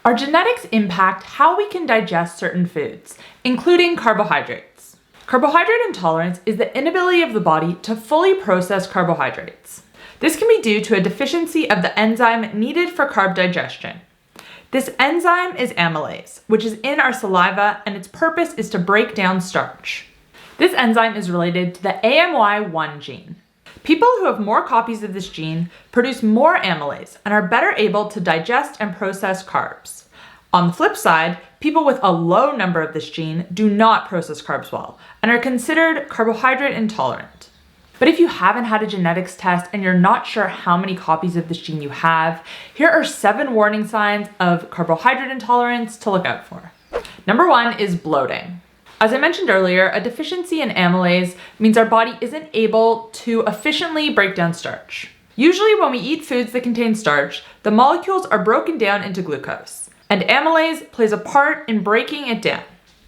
Our genetics impact how we can digest certain foods, including carbohydrates. Carbohydrate intolerance is the inability of the body to fully process carbohydrates. This can be due to a deficiency of the enzyme needed for carb digestion. This enzyme is amylase, which is in our saliva, and its purpose is to break down starch. This enzyme is related to the AMY1 gene. People who have more copies of this gene produce more amylase and are better able to digest and process carbs. On the flip side, people with a low number of this gene do not process carbs well and are considered carbohydrate intolerant. But if you haven't had a genetics test and you're not sure how many copies of this gene you have, here are 7 warning signs of carbohydrate intolerance to look out for. Number 1 is bloating. As I mentioned earlier, a deficiency in amylase means our body isn't able to efficiently break down starch. Usually when we eat foods that contain starch, the molecules are broken down into glucose, and amylase plays a part in breaking it down.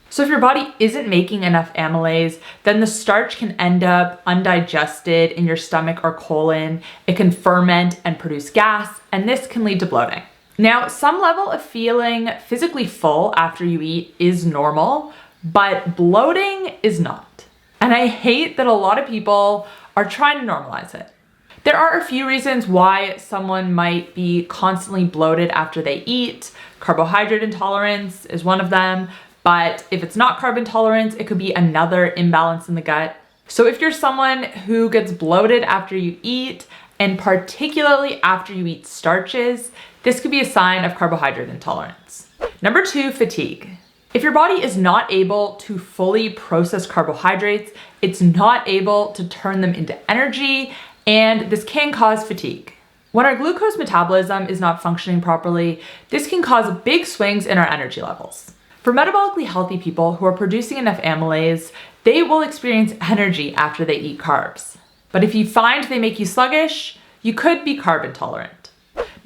So if your body isn't making enough amylase, then the starch can end up undigested in your stomach or colon. It can ferment and produce gas, and this can lead to bloating. Now, some level of feeling physically full after you eat is normal, but bloating is not. And I hate that a lot of people are trying to normalize it. There are a few reasons why someone might be constantly bloated after they eat. Carbohydrate intolerance is one of them, but if it's not carb intolerance, it could be another imbalance in the gut. So if you're someone who gets bloated after you eat, and particularly after you eat starches, this could be a sign of carbohydrate intolerance. Number 2, fatigue. If your body is not able to fully process carbohydrates, it's not able to turn them into energy, and this can cause fatigue. When our glucose metabolism is not functioning properly, this can cause big swings in our energy levels. For metabolically healthy people who are producing enough amylase, they will experience energy after they eat carbs. But if you find they make you sluggish, you could be carb intolerant.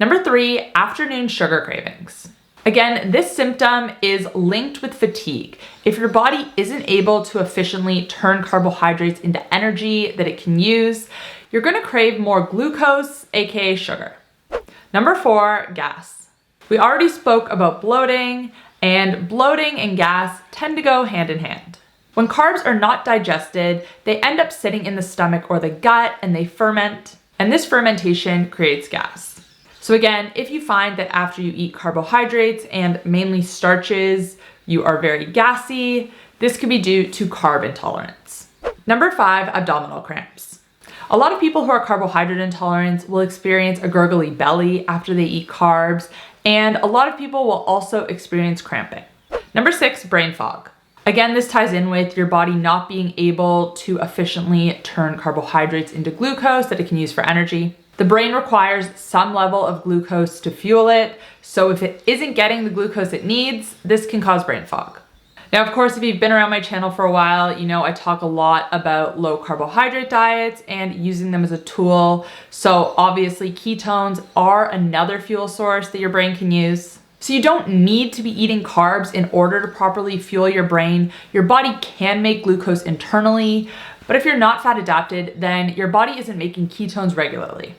Number 3, afternoon sugar cravings. Again, this symptom is linked with fatigue. If your body isn't able to efficiently turn carbohydrates into energy that it can use, you're gonna crave more glucose, aka sugar. Number 4, gas. We already spoke about bloating and gas tend to go hand in hand. When carbs are not digested, they end up sitting in the stomach or the gut and they ferment, and this fermentation creates gas. So again, if you find that after you eat carbohydrates and mainly starches, you are very gassy, this could be due to carb intolerance. Number 5, abdominal cramps. A lot of people who are carbohydrate intolerant will experience a gurgly belly after they eat carbs, and a lot of people will also experience cramping. Number 6, brain fog. Again, this ties in with your body not being able to efficiently turn carbohydrates into glucose that it can use for energy. The brain requires some level of glucose to fuel it, so if it isn't getting the glucose it needs, this can cause brain fog. Now, of course, if you've been around my channel for a while, you know I talk a lot about low carbohydrate diets and using them as a tool. So obviously ketones are another fuel source that your brain can use. So you don't need to be eating carbs in order to properly fuel your brain. Your body can make glucose internally, but if you're not fat adapted, then your body isn't making ketones regularly.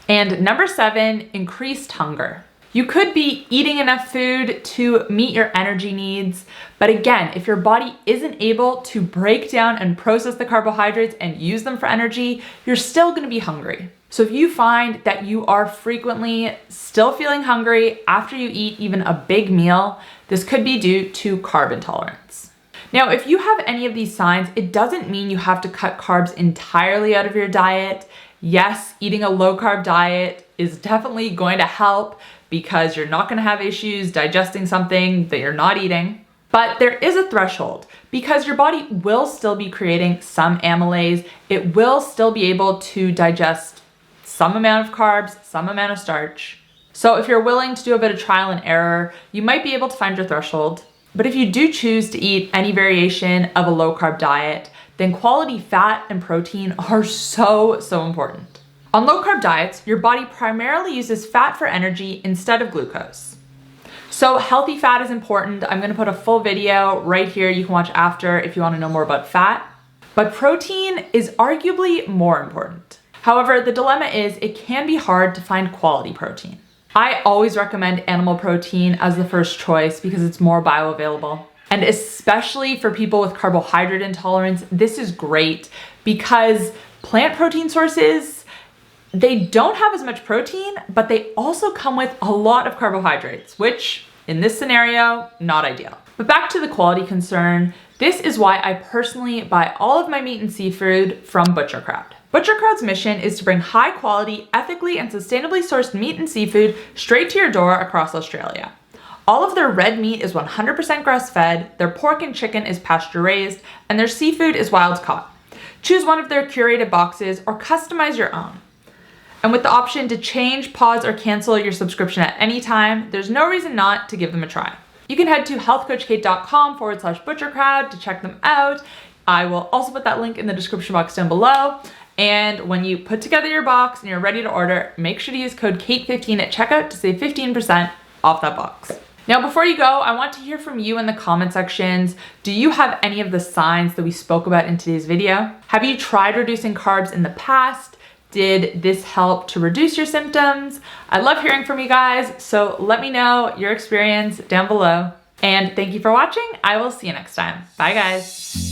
And number 7, increased hunger. You could be eating enough food to meet your energy needs, but again, if your body isn't able to break down and process the carbohydrates and use them for energy, you're still gonna be hungry. So if you find that you are frequently still feeling hungry after you eat even a big meal, this could be due to carb intolerance. Now, if you have any of these signs, it doesn't mean you have to cut carbs entirely out of your diet. Yes, eating a low carb diet is definitely going to help because you're not going to have issues digesting something that you're not eating. But there is a threshold because your body will still be creating some amylase. It will still be able to digest some amount of carbs, some amount of starch. So if you're willing to do a bit of trial and error, you might be able to find your threshold. But if you do choose to eat any variation of a low carb diet, then quality fat and protein are so important. On low carb diets, your body primarily uses fat for energy instead of glucose. So healthy fat is important. I'm gonna put a full video right here you can watch after if you wanna know more about fat. But protein is arguably more important. However, the dilemma is it can be hard to find quality protein. I always recommend animal protein as the first choice because it's more bioavailable. And especially for people with carbohydrate intolerance, this is great because plant protein sources, they don't have as much protein, but they also come with a lot of carbohydrates, which in this scenario, not ideal. But back to the quality concern, this is why I personally buy all of my meat and seafood from ButcherCrowd. ButcherCrowd's mission is to bring high quality, ethically and sustainably sourced meat and seafood straight to your door across Australia. All of their red meat is 100% grass-fed, their pork and chicken is pasture-raised, and their seafood is wild-caught. Choose one of their curated boxes or customize your own. And with the option to change, pause, or cancel your subscription at any time, there's no reason not to give them a try. You can head to healthcoachkait.com/butchercrowd to check them out. I will also put that link in the description box down below. And when you put together your box and you're ready to order, make sure to use code KATE15 at checkout to save 15% off that box. Now, before you go, I want to hear from you in the comment sections. Do you have any of the signs that we spoke about in today's video? Have you tried reducing carbs in the past? Did this help to reduce your symptoms? I love hearing from you guys, so let me know your experience down below. And thank you for watching. I will see you next time. Bye, guys.